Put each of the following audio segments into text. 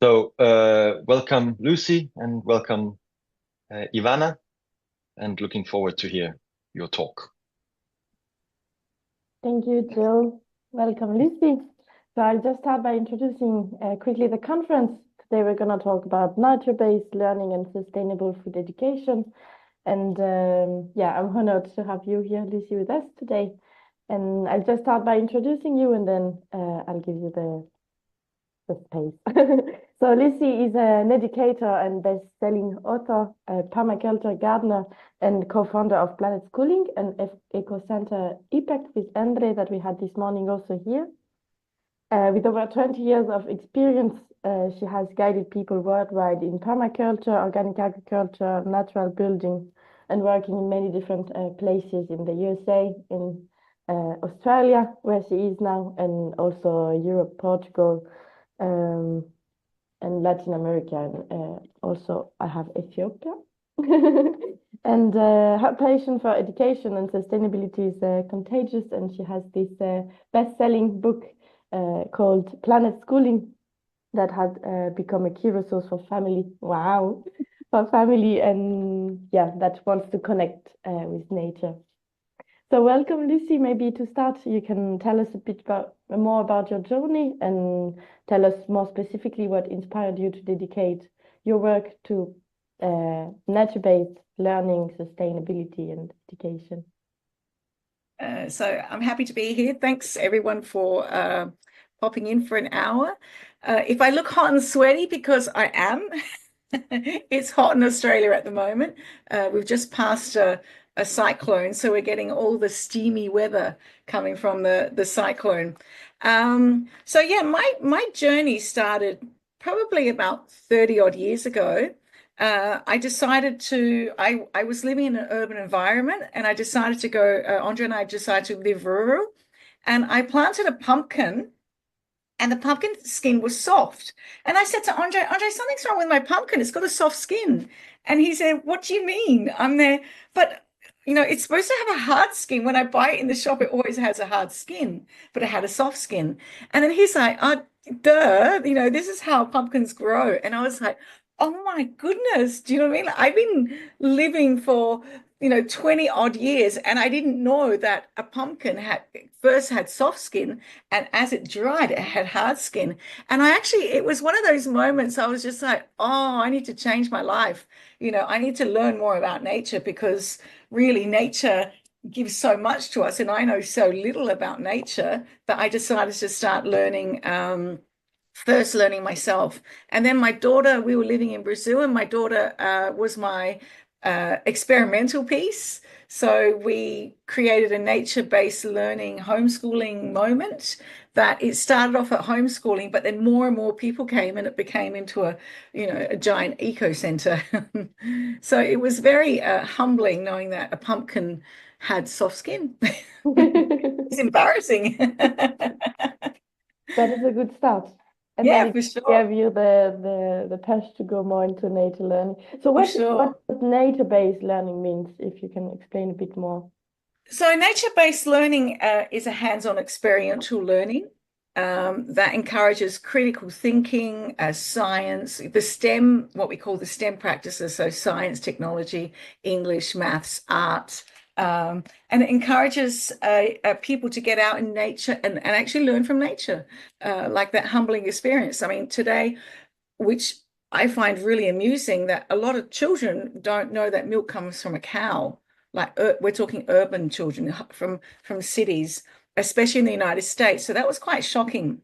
Welcome Lucy and welcome Ivana, and looking forward to hear your talk. Thank you, Jill. Welcome, Lucy. So I'll just start by introducing quickly the conference. Today we're going to talk about nature-based learning and sustainable food education. And I'm honored to have you here, Lucy, with us today. And I'll just start by introducing you, and then I'll give you the space. So Lucy is an educator and best-selling author, a permaculture gardener, and co-founder of Planet Schooling and Eco Center Impact with Andre that we had this morning also here. With over 20 years of experience, she has guided people worldwide in permaculture, organic agriculture, natural building, and working in many different places in the USA, in Australia, where she is now, and also Europe, Portugal, and Latin America, and also I have Ethiopia. And her passion for education and sustainability is contagious, and she has this best-selling book called Planet Schooling that had become a key resource for family. Wow, for family, and that wants to connect with nature. So welcome, Lucy. Maybe to start, you can tell us a bit more about your journey and tell us more specifically what inspired you to dedicate your work to nature-based learning, sustainability, and education. So I'm happy to be here. Thanks, everyone, for popping in for an hour. If I look hot and sweaty, because I am, it's hot in Australia at the moment. We've just passed a cyclone, so we're getting all the steamy weather coming from the cyclone. So yeah, my journey started probably about 30 odd years ago. I decided I was living in an urban environment, and I decided to go, Andre and I decided to live rural, and I planted a pumpkin, and the pumpkin skin was soft. And I said to Andre, something's wrong with my pumpkin. It's got a soft skin. And he said, what do you mean? I'm there, but it's supposed to have a hard skin. When I buy it in the shop, it always has a hard skin, but it had a soft skin. And then he's like, oh, duh, this is how pumpkins grow. And I was like, oh my goodness, do you know what I mean? Like, I've been living for 20 odd years, and I didn't know that a pumpkin first had soft skin, and as it dried, it had hard skin. And it was one of those moments I was just like, oh, I need to change my life. I need to learn more about nature, because really nature gives so much to us, and I know so little about nature that I decided to start learning, first learning myself. And then my daughter, we were living in Brazil, and my daughter was my experimental piece. So we created a nature-based learning homeschooling moment that it started off at homeschooling, but then more and more people came, and it became into a giant eco center. So it was very humbling knowing that a pumpkin had soft skin. It's embarrassing. That is a good start. And Yeah, then for it sure. gave you the push to go more into nature learning. So sure. what nature-based learning means, if you can explain a bit more. So nature-based learning is a hands-on experiential learning that encourages critical thinking, science, the STEM, what we call the STEM practices, so science, technology, English, maths, art, and it encourages people to get out in nature and actually learn from nature, like that humbling experience. I mean, today, which I find really amusing, that a lot of children don't know that milk comes from a cow. Like we're talking urban children from cities, especially in the United States. So that was quite shocking,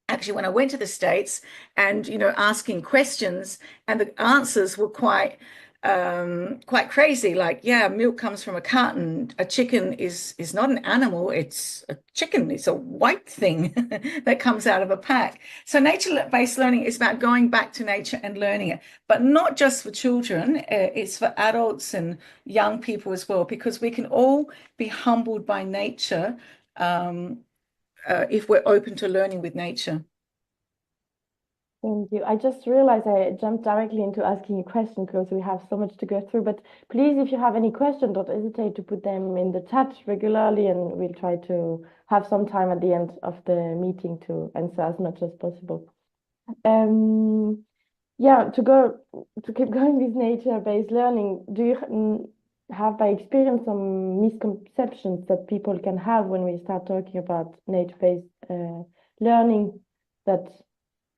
actually, when I went to the States and asking questions, and the answers were quite crazy. Like, yeah, milk comes from a carton. A chicken is not an animal. It's a chicken. It's a white thing that comes out of a pack. So nature-based learning is about going back to nature and learning it, but not just for children. It's for adults and young people as well, because we can all be humbled by nature if we're open to learning with nature. Thank you. I just realized I jumped directly into asking a question because we have so much to go through. But please, if you have any questions, don't hesitate to put them in the chat regularly, and we'll try to have some time at the end of the meeting to answer as much as possible. Yeah, to keep going with nature-based learning, do you have by experience some misconceptions that people can have when we start talking about nature-based learning that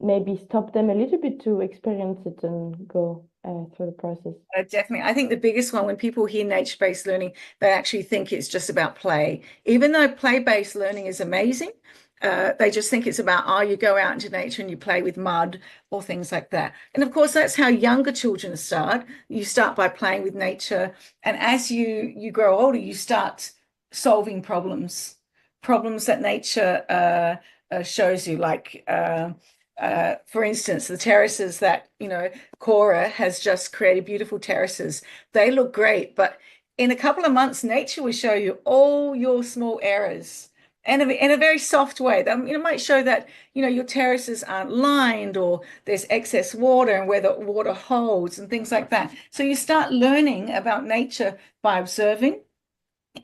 maybe stop them a little bit to experience it and go through the process? Definitely. I think the biggest one, when people hear nature-based learning, they actually think it's just about play. Even though play-based learning is amazing, they just think it's about, oh, you go out into nature and you play with mud or things like that. And of course, that's how younger children start. You start by playing with nature. And as you grow older, you start solving problems that nature shows you, like for instance, the terraces that, Cora has just created beautiful terraces. They look great, but in a couple of months, nature will show you all your small errors. And in a very soft way. That, might show that, your terraces aren't lined, or there's excess water and where the water holds and things like that. So you start learning about nature by observing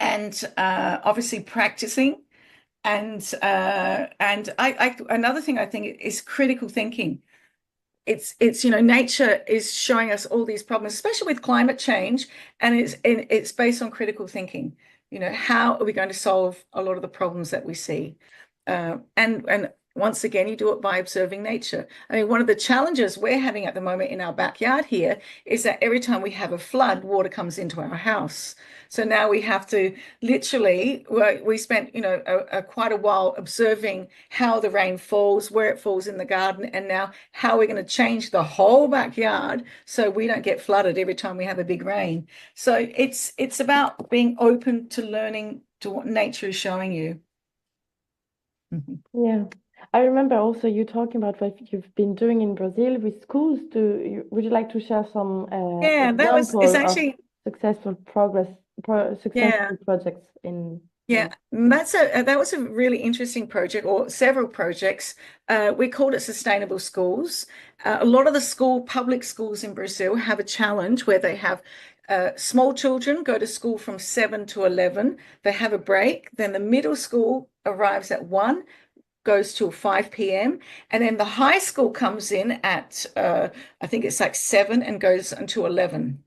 and obviously practicing. And another thing I think is critical thinking. It's nature is showing us all these problems, especially with climate change, and it's based on critical thinking. How are we going to solve a lot of the problems that we see? And once again, you do it by observing nature. I mean, one of the challenges we're having at the moment in our backyard here is that every time we have a flood, water comes into our house. So now we have to literally, we spent, quite a while observing how the rain falls, where it falls in the garden, and now how we're going to change the whole backyard so we don't get flooded every time we have a big rain. So it's about being open to learning to what nature is showing you. Yeah. I remember also you talking about what you've been doing in Brazil with schools. Would you like to share some Yeah, it's example of actually, successful yeah. successful projects in Yeah, that was a really interesting project, or several projects. We called it Sustainable Schools. A lot of the public schools in Brazil have a challenge where they have small children go to school from 7 to 11. They have a break. Then the middle school arrives at 1, goes till 5 p.m. And then the high school comes in at, I think it's like 7 and goes until 11.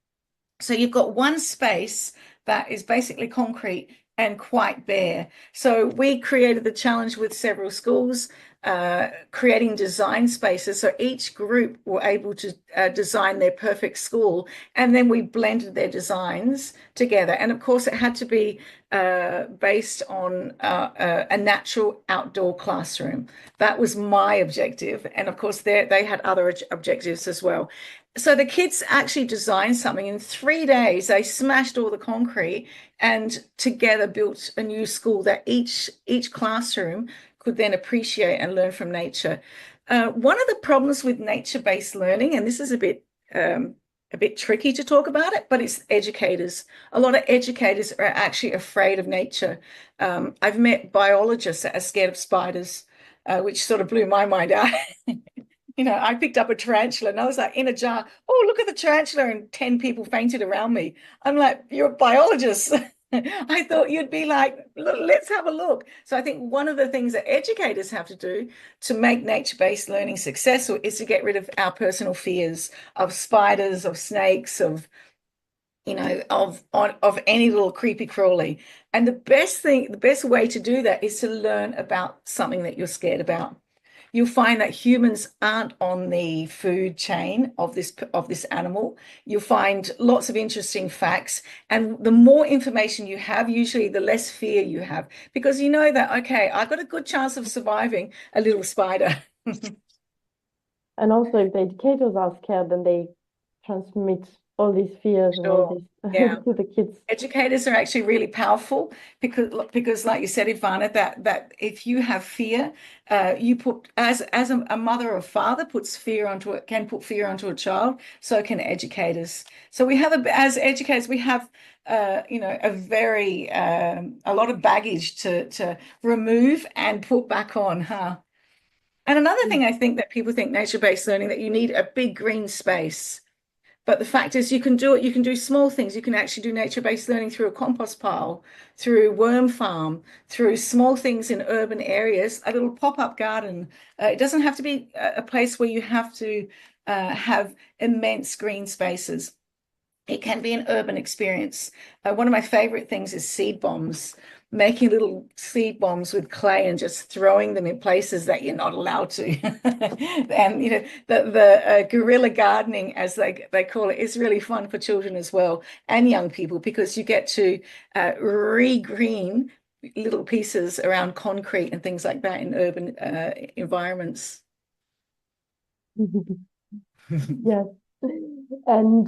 So you've got one space that is basically concrete and quite bare. So we created the challenge with several schools, creating design spaces. So each group were able to design their perfect school, and then we blended their designs together. And of course, it had to be based on a natural outdoor classroom. That was my objective. And of course, they had other objectives as well. So the kids actually designed something in 3 days. They smashed all the concrete and together built a new school that each classroom could then appreciate and learn from nature. One of the problems with nature-based learning, and this is a bit tricky to talk about it, but it's educators. A lot of educators are actually afraid of nature. I've met biologists that are scared of spiders, which sort of blew my mind out. I picked up a tarantula and I was like in a jar. Oh, look at the tarantula, and 10 people fainted around me. I'm like, you're a biologist. I thought you'd be like, let's have a look. So I think one of the things that educators have to do to make nature-based learning successful is to get rid of our personal fears of spiders, of snakes, of of any little creepy crawly. And the best way to do that is to learn about something that you're scared about. You'll find that humans aren't on the food chain of this animal. You'll find lots of interesting facts, and the more information you have, usually the less fear you have, because you know that, okay, I've got a good chance of surviving a little spider. and also if the educators are scared, then they transmit all these fears and all Sure. this Yeah. to the kids. Educators are actually really powerful because like you said, Ivana, that if you have fear, you put as a mother or father puts fear onto it, can put fear onto a child, so can educators. So we have as educators, we have a lot of baggage to remove and put back on, huh? And another thing I think that people think nature-based learning, that you need a big green space. But the fact is, you can do it. You can do small things. You can actually do nature-based learning through a compost pile, through worm farm, through small things in urban areas, a little pop-up garden. It doesn't have to be a place where you have to have immense green spaces. It can be an urban experience. One of my favorite things is seed bombs, making little seed bombs with clay and just throwing them in places that you're not allowed to. And the guerrilla gardening, as they call it, is really fun for children as well and young people, because you get to regreen little pieces around concrete and things like that in urban environments. Yes. And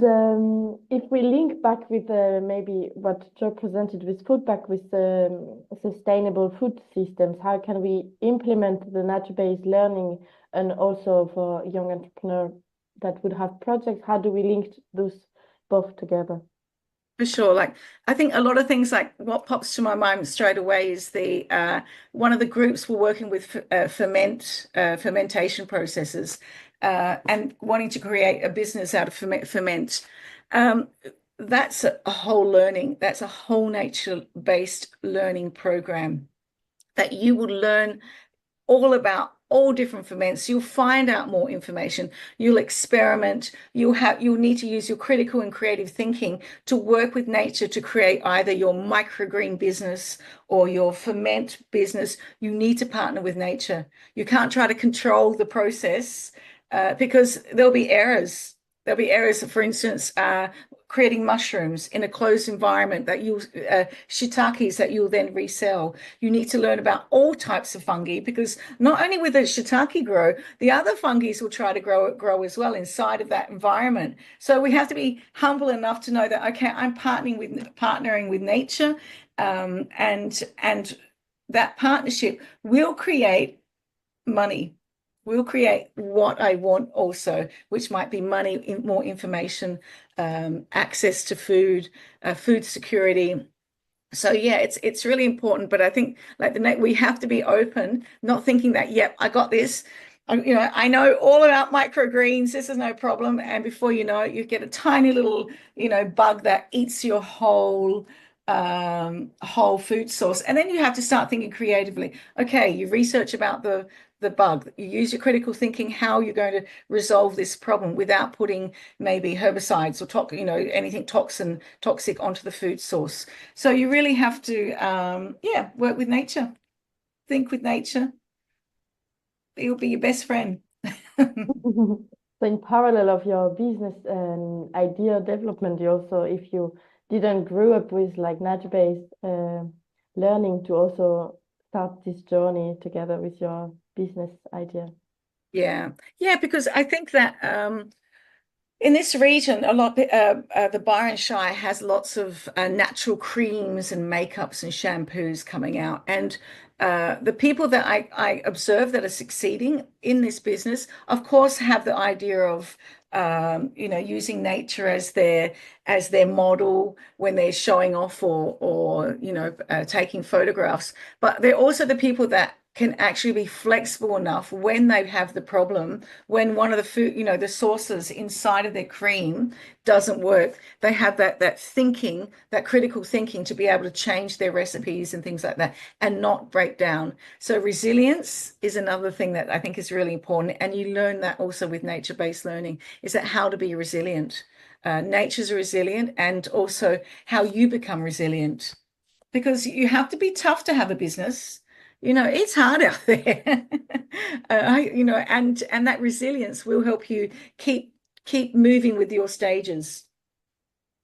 if we link back with maybe what Joe presented with FoodBack with sustainable food systems, how can we implement the nature-based learning, and also for young entrepreneurs that would have projects, how do we link those both together? For sure. Like, I think a lot of things, like what pops to my mind straight away is the one of the groups we're working with fermentation processes and wanting to create a business out of ferment. Um, that's a whole learning. That's a whole nature-based learning program that you will learn all about all different ferments. You'll find out more information. You'll experiment. You'll need to use your critical and creative thinking to work with nature to create either your microgreen business or your ferment business. You need to partner with nature. You can't try to control the process because there'll be errors. There'll be errors, for instance, creating mushrooms in a closed environment that you'll shiitakes that you'll then resell. You need to learn about all types of fungi, because not only will the shiitake grow, the other fungi will try to grow as well inside of that environment. So we have to be humble enough to know that, okay, I'm partnering with nature, and that partnership will create money. We'll create what I want also, which might be money, more information, access to food, food security. So yeah, it's really important. But I think like we have to be open, not thinking that, yep, I got this. I know all about microgreens. This is no problem. And before you know it, you get a tiny little, bug that eats your whole food source. And then you have to start thinking creatively. Okay, you research about the bug. You use your critical thinking how you're going to resolve this problem without putting maybe herbicides or anything toxic onto the food source. So you really have to work with nature, think with nature. It will be your best friend. So in parallel of your business and idea development, you also, if you didn't grow up with like nature-based learning, to also start this journey together with your business idea. Yeah, because I think that in this region, a lot the Byron Shire has lots of natural creams and makeups and shampoos coming out, and the people that I observe that are succeeding in this business, of course, have the idea of using nature as their model when they're showing off or taking photographs. But they're also the people that can actually be flexible enough when they have the problem, when one of the food, the sources inside of their cream doesn't work. They have that thinking, that critical thinking, to be able to change their recipes and things like that and not break down. So resilience is another thing that I think is really important. And you learn that also with nature-based learning, is that how to be resilient. Nature's resilient, and also how you become resilient, because you have to be tough to have a business. It's hard out there. And that resilience will help you keep moving with your stages.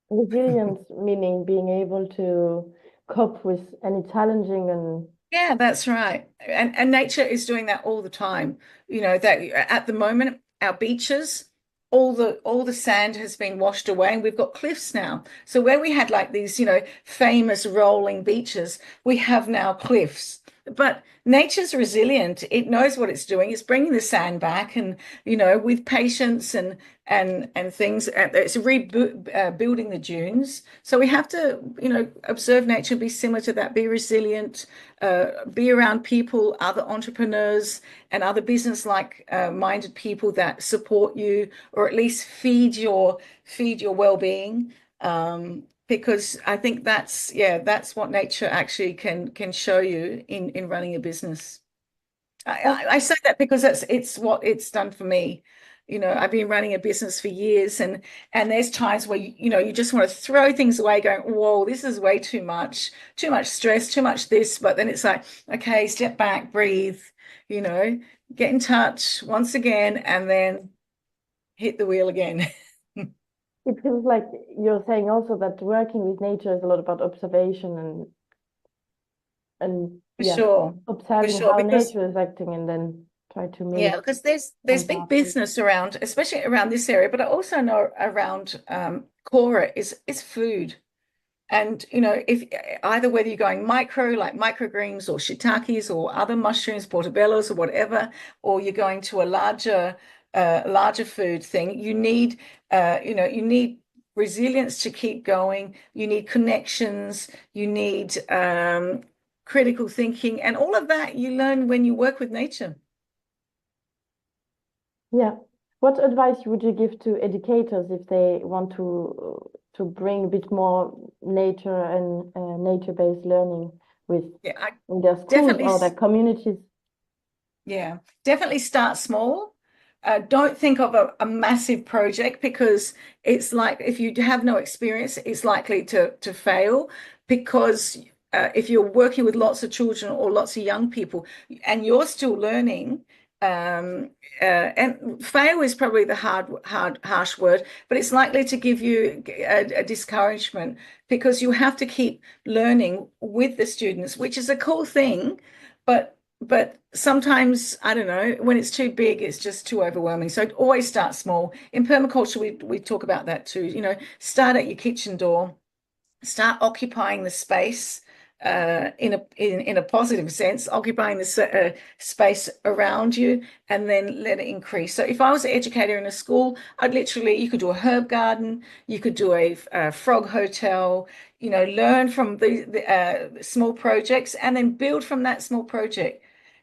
Resilience meaning being able to cope with any challenging and Yeah, that's right. And nature is doing that all the time. That at the moment, our beaches, all the sand has been washed away, and we've got cliffs now. So where we had like these, famous rolling beaches, we have now cliffs. but nature's resilient. It knows what it's doing. It's bringing the sand back, and with patience and things, it's rebuilding the dunes. So we have to, observe nature, be similar to that, be resilient, be around people, other entrepreneurs, and other business-like minded people that support you, or at least feed your well-being. Because I think that's what nature actually can show you in running a business. I say that because it's what it's done for me. I've been running a business for years, and there's times where you just want to throw things away, going, "Whoa, this is way too much stress, too much this." But then it's like, okay, step back, breathe, you know, get in touch once again, and then hit the wheel again. It feels like you're saying also that working with nature is a lot about observation and For yeah, sure, for observing sure, how because nature is acting and then try to yeah, mimic because there's and big adapt it. business around, especially around this area, but I also know around Cora is food. And if either whether you're going micro, like microgreens or shiitakes or other mushrooms, portobellos or whatever, or you're going to a larger food thing, you need resilience to keep going. You need connections. You need critical thinking, and all of that you learn when you work with nature. Yeah. What advice would you give to educators if they want to bring a bit more nature and nature-based learning with Yeah, I in their schools definitely. or their communities? Yeah, definitely start small. Don't think of a massive project, because it's like, if you have no experience, it's likely to fail, because if you're working with lots of children or lots of young people and you're still learning, and fail is probably the harsh word, but it's likely to give you a discouragement, because you have to keep learning with the students, which is a cool thing, but sometimes, I don't know, when it's too big, it's just too overwhelming. So always start small. In permaculture, we talk about that too. Start at your kitchen door, start occupying the space, in a positive sense, occupying the space around you, and then let it increase. So if I was an educator in a school, you could do a herb garden, you could do a frog hotel, learn from the small projects, and then build from that small project.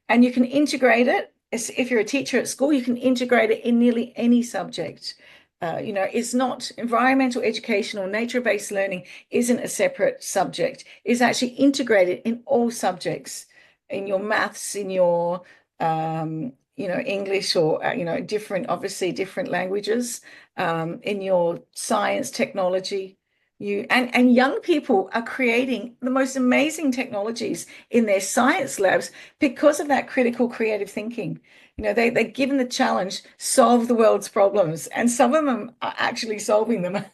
And you can integrate it. If you're a teacher at school, you can integrate it in nearly any subject. It's not environmental education or nature-based learning isn't a separate subject. It's actually integrated in all subjects, in your maths, in your English, or obviously different languages, in your science, technology. And young people are creating the most amazing technologies in their science labs because of that critical creative thinking. They're given the challenge, solve the world's problems, and some of them are actually solving them,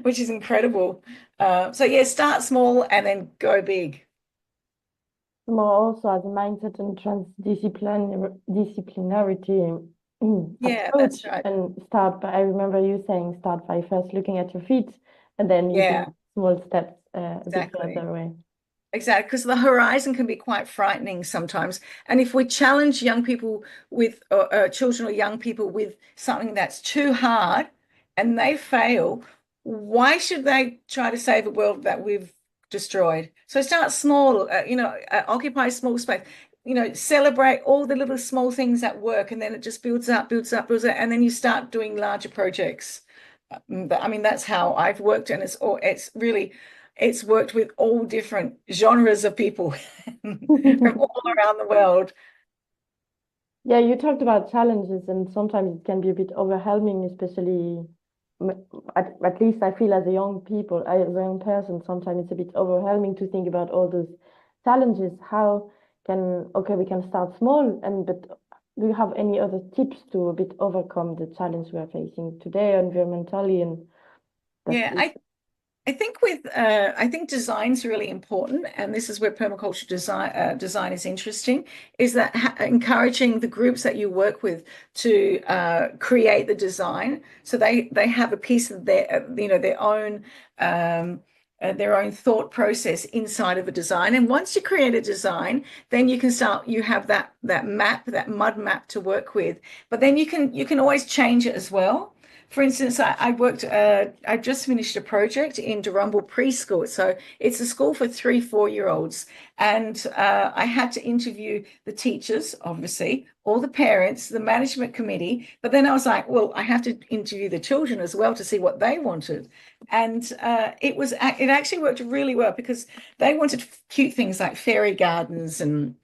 which is incredible. So yeah, start small and then go big. More also as a mindset and disciplinarity Yeah, approach that's right. and start by, I remember you saying start by first looking at your feet and then you Yeah, do small steps a bit exactly. further away. Exactly, because the horizon can be quite frightening sometimes. And if we challenge young people with, children or young people with something that's too hard and they fail, why should they try to save a world that we've destroyed? So start small, occupy small space, celebrate all the little small things that work, and then it just builds up, builds up, builds up, and then you start doing larger projects. I mean, that's how I've worked, and it's worked with all different genres of people from all around the world. Yeah, you talked about challenges, and sometimes it can be a bit overwhelming, especially at least I feel as a young as a young person, sometimes it's a bit overwhelming to think about all those challenges. How okay, we can start small, but do you have any other tips to a bit overcome the challenge we are facing today environmentally and that Yeah, I think design's really important, and this is where permaculture design is interesting. Is that encouraging the groups that you work with to create the design, so they have a piece of their own their own thought process inside of a design. And once you create a design, then you can start, you have that map, that mud map to work with. But then you can always change it as well. For instance, I just finished a project in Durumble Preschool. So it's a school for 3-4-year-olds. And I had to interview the teachers, obviously, all the parents, the management committee. But then I was like, well, I have to interview the children as well to see what they wanted. And it actually worked really well because they wanted cute things like fairy gardens and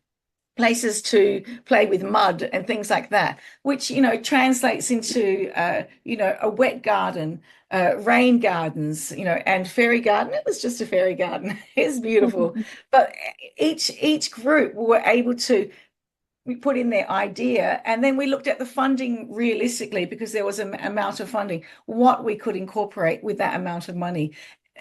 places to play with mud and things like that, which, translates into, a wet garden, rain gardens, and fairy garden. It was just a fairy garden. It's beautiful. But each group were able to put in their idea, and then we looked at the funding realistically because there was an amount of funding, what we could incorporate with that amount of money.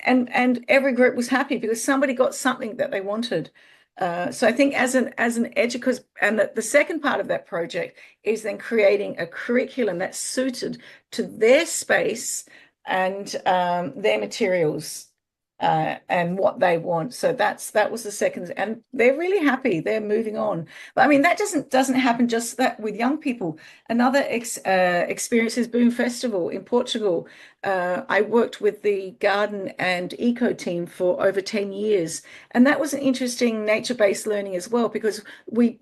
And every group was happy because somebody got something that they wanted. So I think as an educator, and the second part of that project is then creating a curriculum that's suited to their space and their materials and what they want. So that was the second, and they're really happy. They're moving on. But I mean, that doesn't happen just that with young people. Another experience is Boom Festival in Portugal. I worked with the garden and eco team for over 10 years, and that was an interesting nature-based learning as well because we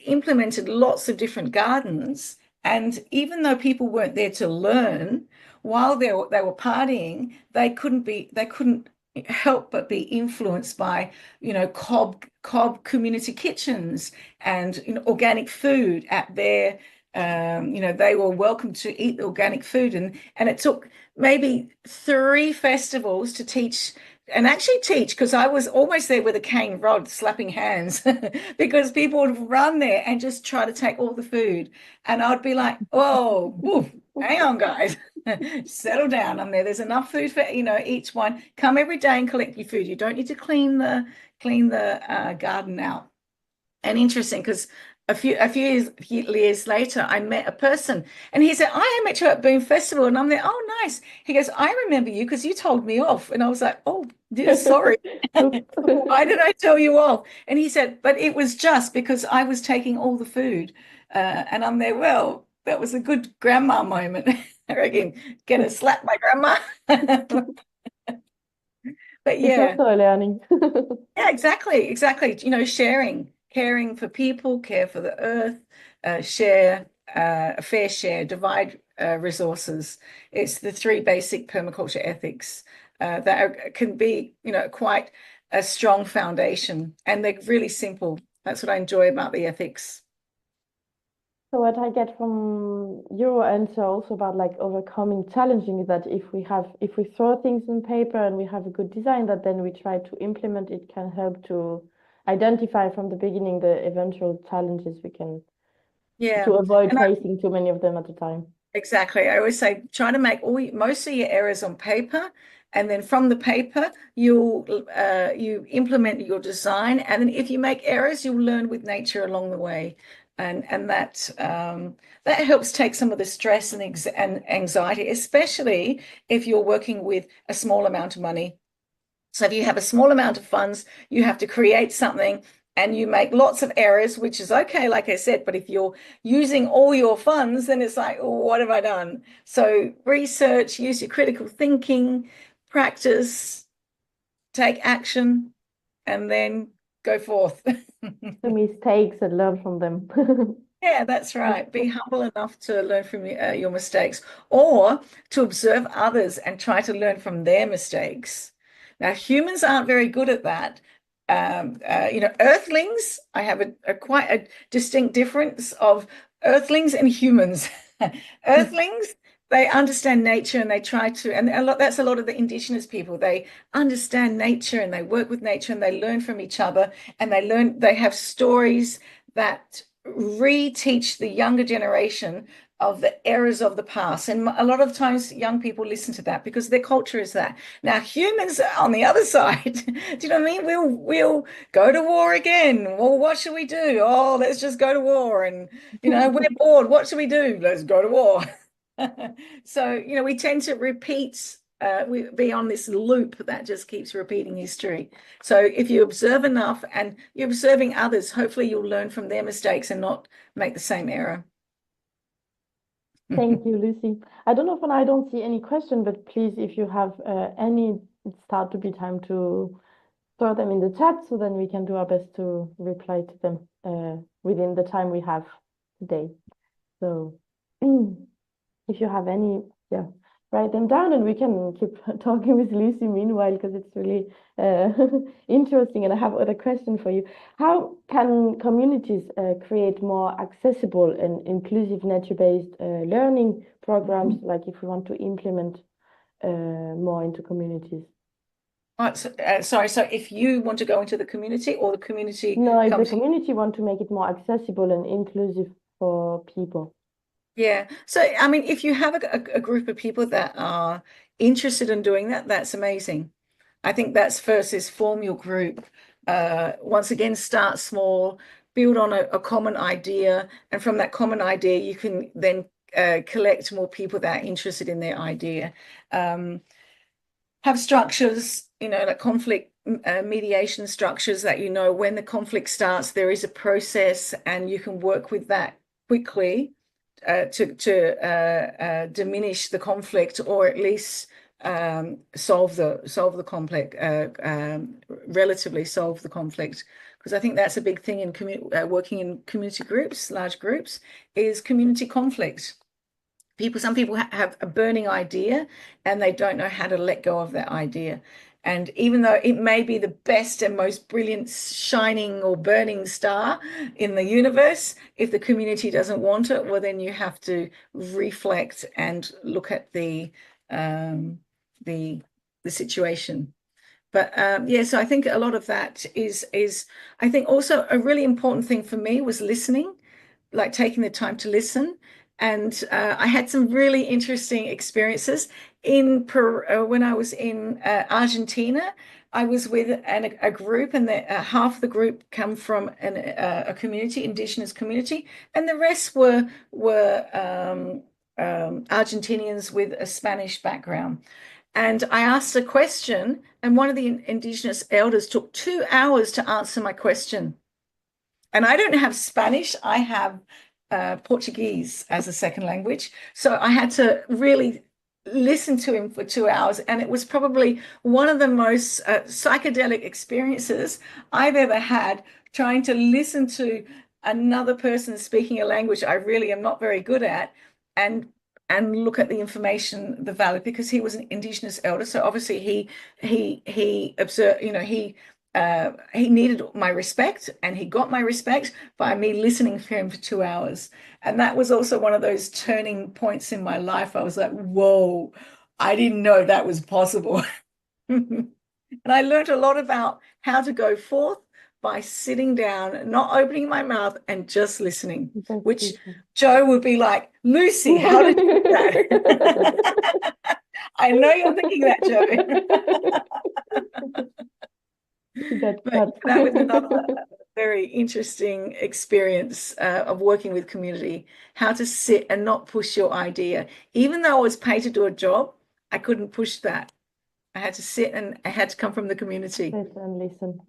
implemented lots of different gardens, and even though people weren't there to learn, while they were partying, they couldn't help but be influenced by, cob community kitchens and organic food at their they were welcome to eat the organic food, and it took maybe 3 festivals to teach and actually teach, because I was almost there with a cane rod slapping hands because people would run there and just try to take all the food, and I'd be like, oh, oof, hang on, guys. Settle down. I'm there. There's enough food for each one. Come every day and collect your food. You don't need to clean the garden out. And interesting because a few years later, I met a person, and he said, "I met you at Boom Festival," and I'm there. Oh, nice. He goes, "I remember you because you told me off," and I was like, "Oh, sorry. Why did I tell you off?" And he said, "But it was just because I was taking all the food," and I'm there. Well, that was a good grandma moment. I reckon, gonna slap my grandma. But It's yeah, also a learning. yeah, exactly. Sharing, caring for people, care for the earth, share a fair share, divide resources. It's the 3 basic permaculture ethics can be, quite a strong foundation, and they're really simple. That's what I enjoy about the ethics. So what I get from your answer also about like overcoming challenging is that if we throw things on paper and we have a good design that then we try to implement, it can help to identify from the beginning the eventual challenges we can Yeah. to avoid And facing too many of them at a time. exactly. I always say try to make most of your errors on paper, and then from the paper you implement your design, and then if you make errors, you'll learn with nature along the way, and that helps take some of the stress and anxiety, especially if you're working with a small amount of money. So if you have a small amount of funds, you have to create something and you make lots of errors, which is okay, like I said, but if you're using all your funds, then it's like, oh, what have I done? So research, use your critical thinking, practice, take action, and then go forth. The mistakes and learn from them. Yeah, that's right. Be humble enough to learn from your mistakes, or to observe others and try to learn from their mistakes. Now, humans aren't very good at that. Earthlings, I have quite a distinct difference of earthlings and humans. Earthlings, they understand nature and they try to, and that's a lot of the indigenous people. They understand nature and they work with nature and they learn from each other, and they have stories that reteach the younger generation of the errors of the past. And a lot of times young people listen to that because their culture is that. Now humans on the other side, do you know what I mean? We'll go to war again. Well, what should we do? Oh, let's just go to war. And we're bored. What should we do? Let's go to war. So, we tend to repeat we be on this loop that just keeps repeating history. So if you observe enough and you're observing others, hopefully you'll learn from their mistakes and not make the same error. Thank you, Lucy. I don't know if I don't see any question, but please, if you have any, it start to be time to throw them in the chat, so then we can do our best to reply to them within the time we have today. So if you have any, yeah, write them down, and we can keep talking with Lucy meanwhile, because it's really interesting. And I have other question for you. How can communities create more accessible and inclusive nature-based learning programs, like if we want to implement more into communities? Sorry, so if you want to go into the community, or the community No, if the comes community want to make it more accessible and inclusive for people. Yeah. So, I mean, if you have a group of people that are interested in doing that, that's amazing. I think that's first is form your group. Once again, start small, build on a common idea. And from that common idea, you can then collect more people that are interested in their idea. Have structures, like conflict mediation structures that, when the conflict starts, there is a process and you can work with that quickly to diminish the conflict, or at least solve the conflict, relatively solve the conflict. Because I think that's a big thing in working in community groups, large groups, is community conflict. Some people have a burning idea and they don't know how to let go of that idea. And even though it may be the best and most brilliant, shining or burning star in the universe, if the community doesn't want it, well, then you have to reflect and look at the situation. But yeah, so I think a lot of that is I think also a really important thing for me was listening, like taking the time to listen. And I had some really interesting experiences in when I was in Argentina. I was with a group, and half the group come from a community, indigenous community, and the rest were Argentinians with a Spanish background. And I asked a question, and one of the indigenous elders took 2 hours to answer my question. And I don't have Spanish, I have Portuguese as a second language. So I had to really listen to him for 2 hours. And it was probably one of the most psychedelic experiences I've ever had, trying to listen to another person speaking a language I really am not very good at, and look at the information, the value, because he was an indigenous elder. So obviously he observed, he needed my respect, and he got my respect by me listening to him for 2 hours. And that was also one of those turning points in my life. I was like, whoa, I didn't know that was possible. And I learned a lot about how to go forth by sitting down, not opening my mouth, and just listening, which Joe would be like, Lucy, how did you do that? I know you're thinking that, Joe. But that was another very interesting experience of working with community, how to sit and not push your idea. Even though I was paid to do a job, I couldn't push that. I had to sit, and I had to come from the community. Sit and listen.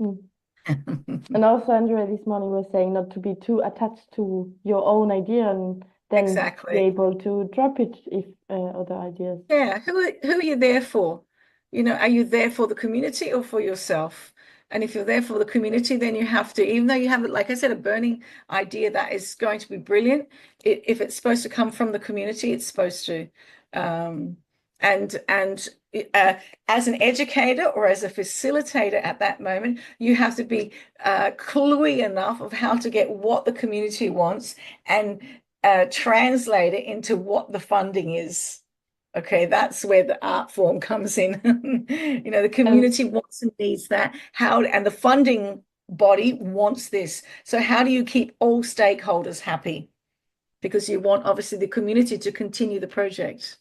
And also, Andrea this morning was saying not to be too attached to your own idea, and then be able to drop it if other ideas. Yeah, who are you there for? Are you there for the community or for yourself? And if you're there for the community, then you have to, even though you have, like I said, a burning idea that is going to be brilliant, if it's supposed to come from the community, it's supposed to. And as an educator or as a facilitator at that moment, you have to be cluey enough of how to get what the community wants and translate it into what the funding is. Okay, that's where the art form comes in. The community wants and needs that. And the funding body wants this. So how do you keep all stakeholders happy? Because you want, obviously, the community to continue the project.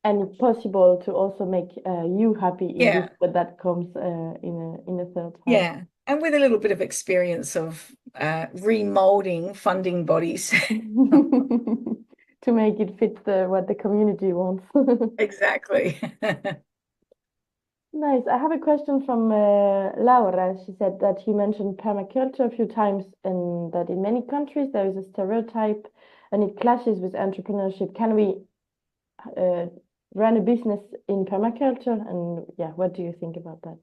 And if possible, to also make you happy in this, but that comes in a third time. Yeah, and with a little bit of experience of remolding funding bodies. to make it fit what the community wants. Exactly. Nice. I have a question from Laura. She said that you mentioned permaculture a few times and that in many countries there is a stereotype and it clashes with entrepreneurship. Can we run a business in permaculture? And yeah, what do you think about that?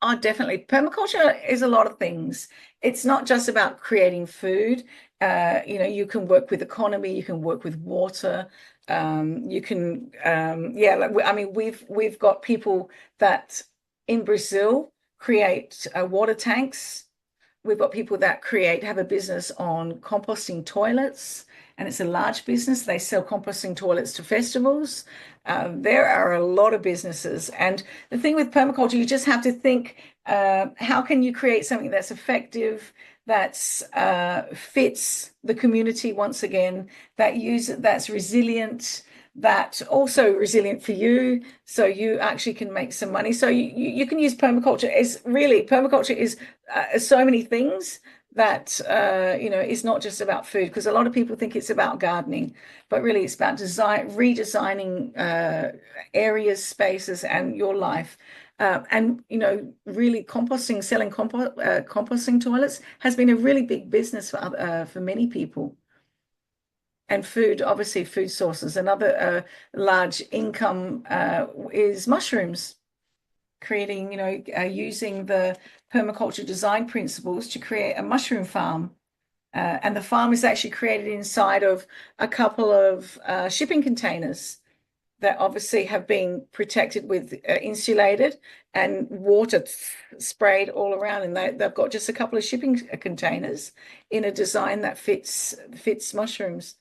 Oh, definitely. Permaculture is a lot of things. It's not just about creating food. You can work with economy, you can work with water. You can, yeah. I mean, we've got people that in Brazil create water tanks. We've got people that have a business on composting toilets, and it's a large business. They sell composting toilets to festivals. There are a lot of businesses. And the thing with permaculture, you just have to think, how can you create something that's effective, that's fits the community once again, that's resilient, that also resilient for you, so you actually can make some money. So you can use permaculture as really permaculture is so many things that it's not just about food, because a lot of people think it's about gardening, but really it's about redesigning areas, spaces, and your life. And really selling composting toilets has been a really big business for many people. And food, obviously, food sources. Another large income is mushrooms, creating, using the permaculture design principles to create a mushroom farm. And the farm is actually created inside of a couple of shipping containers that obviously have been protected with insulated and water sprayed all around. And they've got just a couple of shipping containers in a design that fits mushrooms.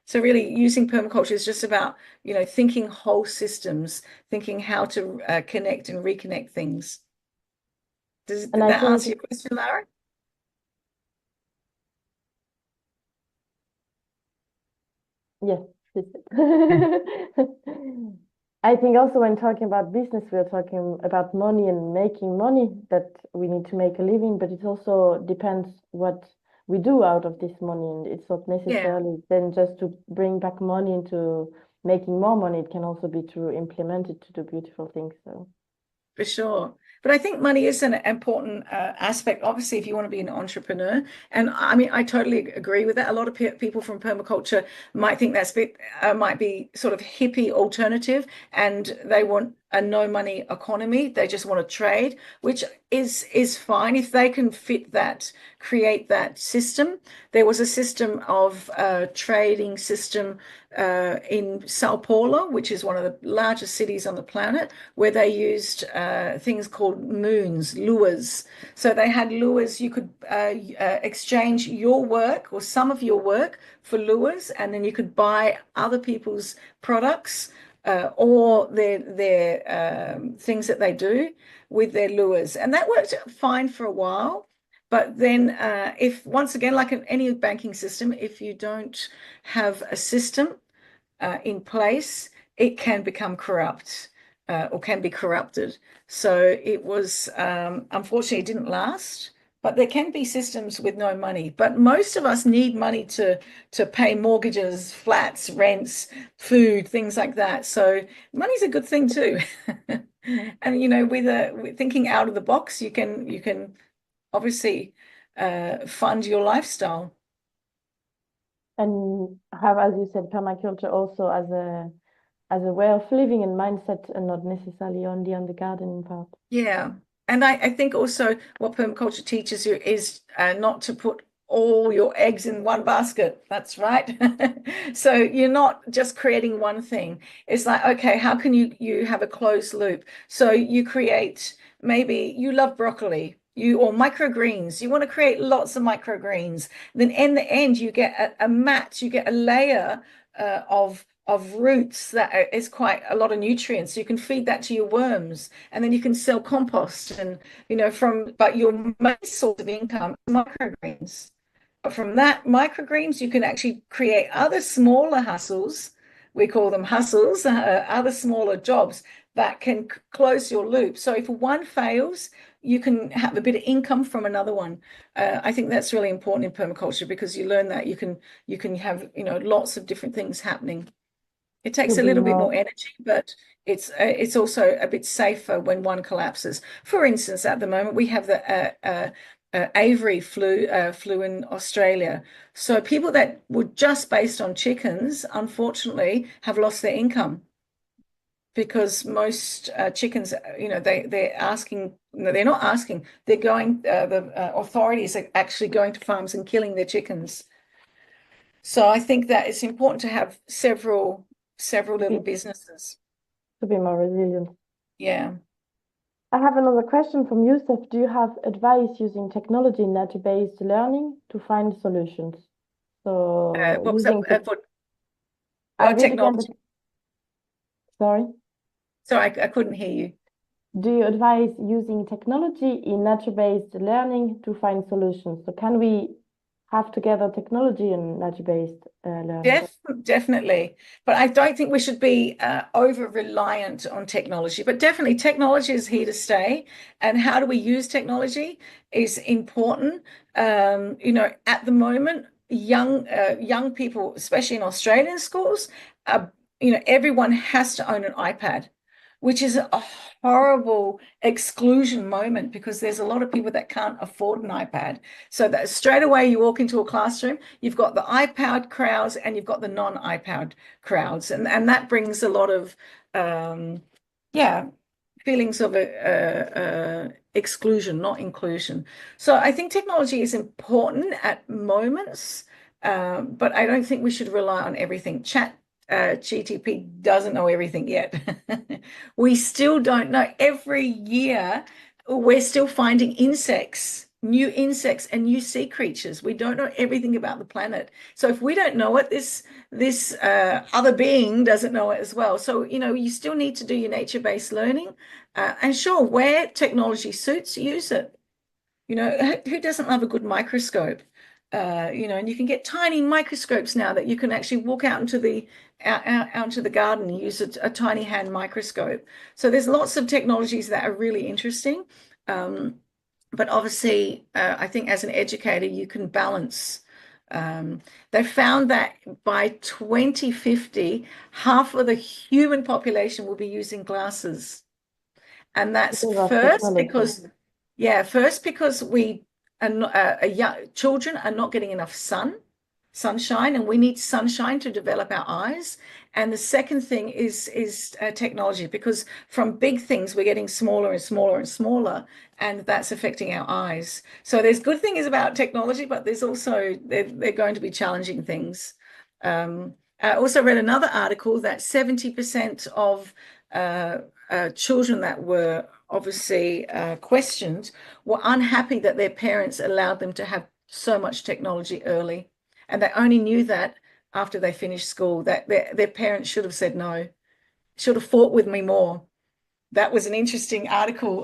So really using permaculture is just about, thinking whole systems, thinking how to connect and reconnect things. Did And I that think, answer your question, Lara? yes, it's I think also when talking about business, we're talking about money and making money, that we need to make a living, but it also depends what we do out of this money. And it's not Yeah. necessarily then just to bring back money into making more money. It can also be to implement it to do beautiful things. So For sure. But I think money is an important aspect, obviously, if you want to be an entrepreneur. And I mean, I totally agree with that. A lot of people from permaculture might think might be sort of hippie alternative, and they want a no money economy. They just want to trade, which is fine if they can create that system. There was a system of trading system in Sao Paulo, which is one of the largest cities on the planet, where they used things called lures. So they had lures. You could exchange your work or some of your work for lures, and then you could buy other people's products or their things that they do with their lures. And that worked fine for a while. But then if once again, like in any banking system, if you don't have a system in place, it can become corrupt or can be corrupted. So it was, unfortunately, it didn't last. But there can be systems with no money. But most of us need money to pay mortgages, flats, rents, food, things like that. So money's a good thing too. And with thinking out of the box, you can obviously fund your lifestyle. and have, as you said, permaculture also as a way of living and mindset, and not necessarily only on the gardening part. Yeah. And I think also what permaculture teaches you is not to put all your eggs in one basket. That's right. So you're not just creating one thing. It's like, okay, how can you have a closed loop? So you create, maybe you love broccoli. Or microgreens, you want to create lots of microgreens. Then in the end, you get a mat, you get a layer of roots that is quite a lot of nutrients. So you can feed that to your worms, and then you can sell compost and but your main source of income is microgreens. But from that microgreens, you can actually create other smaller hustles. We call them hustles, other smaller jobs that can close your loop. So if one fails, you can have a bit of income from another one. I think that's really important in permaculture because you learn that you can have, you know, lots of different things happening. It takes To a be little bit more more, energy, but it's also a bit safer when one collapses. For instance, at the moment we have the aviary flu in Australia. So people that were just based on chickens, unfortunately, have lost their income because most chickens, you know, they're asking, no, they're not asking, they're going, the authorities are actually going to farms and killing their chickens. So I think that it's important to have several little businesses. to be more resilient. Yeah. I have another question from Yusuf. Do you have advice using technology in nature-based learning to find solutions? So What was that using tech, for I read again technology? sorry. Sorry, I couldn't hear you. Do you advise using technology in nature-based learning to find solutions? So can we have together technology and nature-based learning? Definitely. But I don't think we should be over reliant on technology. But definitely, technology is here to stay. And how do we use technology is important. You know, at the moment, young people, especially in Australian schools, you know, everyone has to own an iPad, which is a horrible exclusion moment because there's a lot of people that can't afford an iPad. So that straight away you walk into a classroom, you've got the iPad crowds and you've got the non-iPad crowds, and that brings a lot of yeah, feelings of exclusion, not inclusion. So I think technology is important at moments, but I don't think we should rely on everything. GTP doesn't know everything yet. We still don't know. Every year, we're still finding insects, new insects and new sea creatures. We don't know everything about the planet. So if we don't know it, this other being doesn't know it as well. So, you know, you still need to do your nature-based learning. And sure, where technology suits, use it. You know, who doesn't love a good microscope? You know, and you can get tiny microscopes now that you can actually walk out into the out into the garden and use a tiny hand microscope. So there's lots of technologies that are really interesting. But obviously, I think as an educator, you can balance. They found that by 2050, half of the human population will be using glasses. And that's Because of first technology. because we are not, children are not getting enough sunshine, and we need sunshine to develop our eyes. And the second thing is technology, because from big things we're getting smaller and smaller and smaller, and that's affecting our eyes. So there's good things about technology, but there's also they're going to be challenging things. I also read another article that 70% of children that were obviously questioned were unhappy that their parents allowed them to have so much technology early. And they only knew that after they finished school, that their parents should have said no, should have fought with me more. That was an interesting article,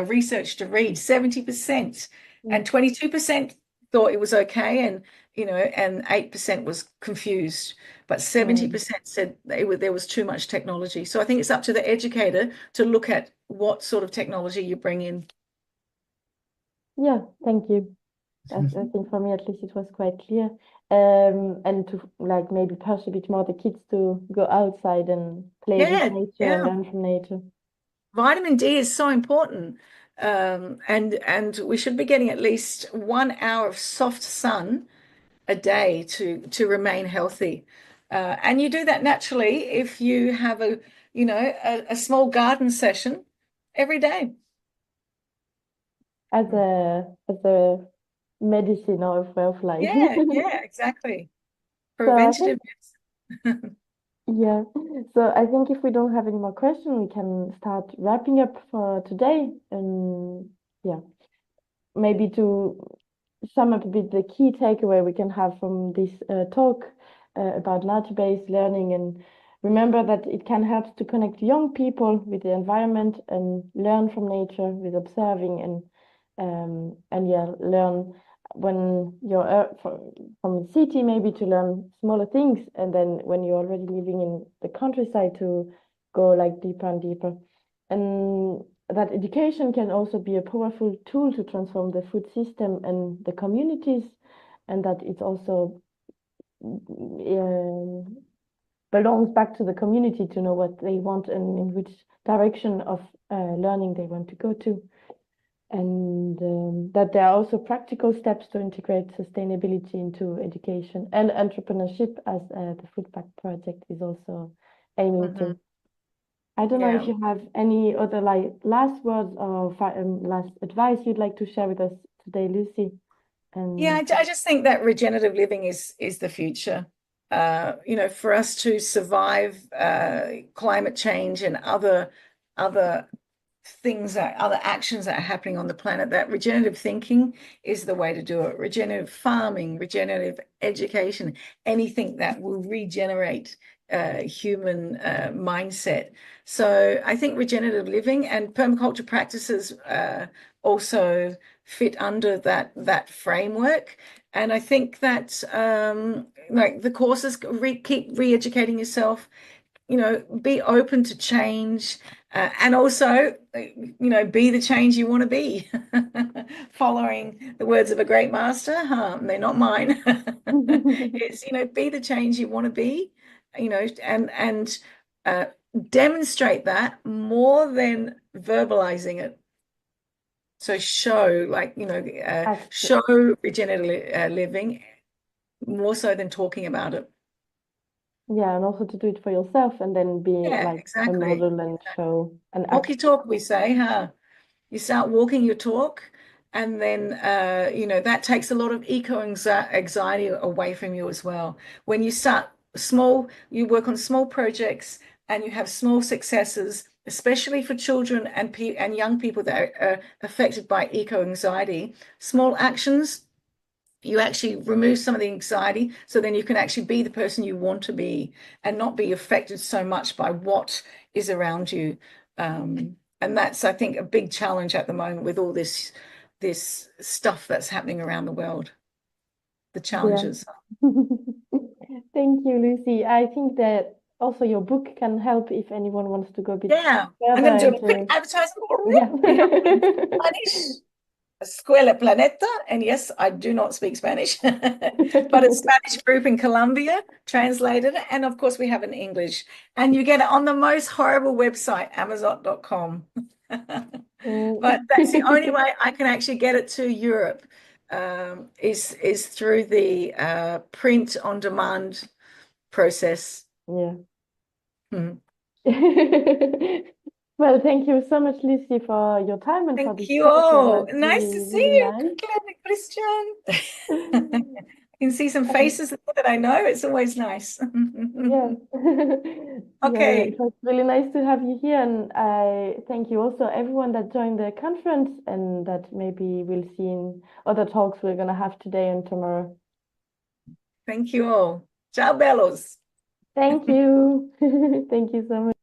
research to read. 70% and 22% thought it was okay, and you know, and 8% was confused, but 70% said there was too much technology. So I think it's up to the educator to look at what sort of technology you bring in. Yeah, thank you. I think for me at least it was quite clear. And to like maybe push a bit more the kids to go outside and play with Yeah, nature and yeah. learn from nature. Vitamin D is so important. And we should be getting at least 1 hour of soft sun a day to remain healthy. And you do that naturally if you have a small garden session every day. As a medicine or a way of life. Yeah, exactly. So I Preventative think medicine. yeah. So I think if we don't have any more questions, we can start wrapping up for today. And yeah, maybe to sum up a bit the key takeaway we can have from this talk about nature-based learning, and remember that it can help to connect young people with the environment and learn from nature with observing and yeah, learn when you're from the city maybe to learn smaller things, and then when you're already living in the countryside to go like deeper and deeper. and that education can also be a powerful tool to transform the food system and the communities, and that it also belongs back to the community to know what they want and in which direction of learning they want to go to. And that there are also practical steps to integrate sustainability into education and entrepreneurship, as the FoodBack project is also aiming to. I don't know if you have any other last words or last advice you'd like to share with us today, Lucy. Yeah, I just think that regenerative living is the future. For us to survive climate change and other things, other actions that are happening on the planet, that regenerative thinking is the way to do it. Regenerative farming, regenerative education, anything that will regenerate human mindset. So I think regenerative living and permaculture practices also fit under that framework. And I think that like the courses, keep re-educating yourself, be open to change, and also, be the change you want to be. Following the words of a great master, they're not mine. It's, be the change you want to be, and demonstrate that more than verbalizing it. So show, show regenerative living more so than talking about it. Yeah, and also to do it for yourself and then be like a model and show and walk your talk, we say, you start walking your talk, and then that takes a lot of anxiety away from you as well. When you start small, you work on small projects and you have small successes, especially for children and young people that are affected by eco-anxiety. Small actions, you actually remove some of the anxiety, so then you can actually be the person you want to be and not be affected so much by what is around you. And that's, I think, a big challenge at the moment with all this stuff that's happening around the world, the challenges. Yeah. Thank you, Lucy. I think that also your book can help if anyone wants to go a bit further. I'm going to do a quick advertisement. Spanish. Escuela Planeta, and yes, I do not speak Spanish, but a Spanish group in Colombia translated it, and of course we have it in English, and you get it on the most horrible website, Amazon.com. But that's the only way I can actually get it to Europe, is through the print on demand process. Yeah. Well, thank you so much, Lucy, for your time and for this. Thank you all. Nice to see you, Christian. I can see some faces that I know. It's always nice. Yeah. Okay. It was really nice to have you here, and I thank you also everyone that joined the conference and that maybe we'll see in other talks we're gonna have today and tomorrow. Thank you all. Ciao, bellos. Thank you. Thank you so much.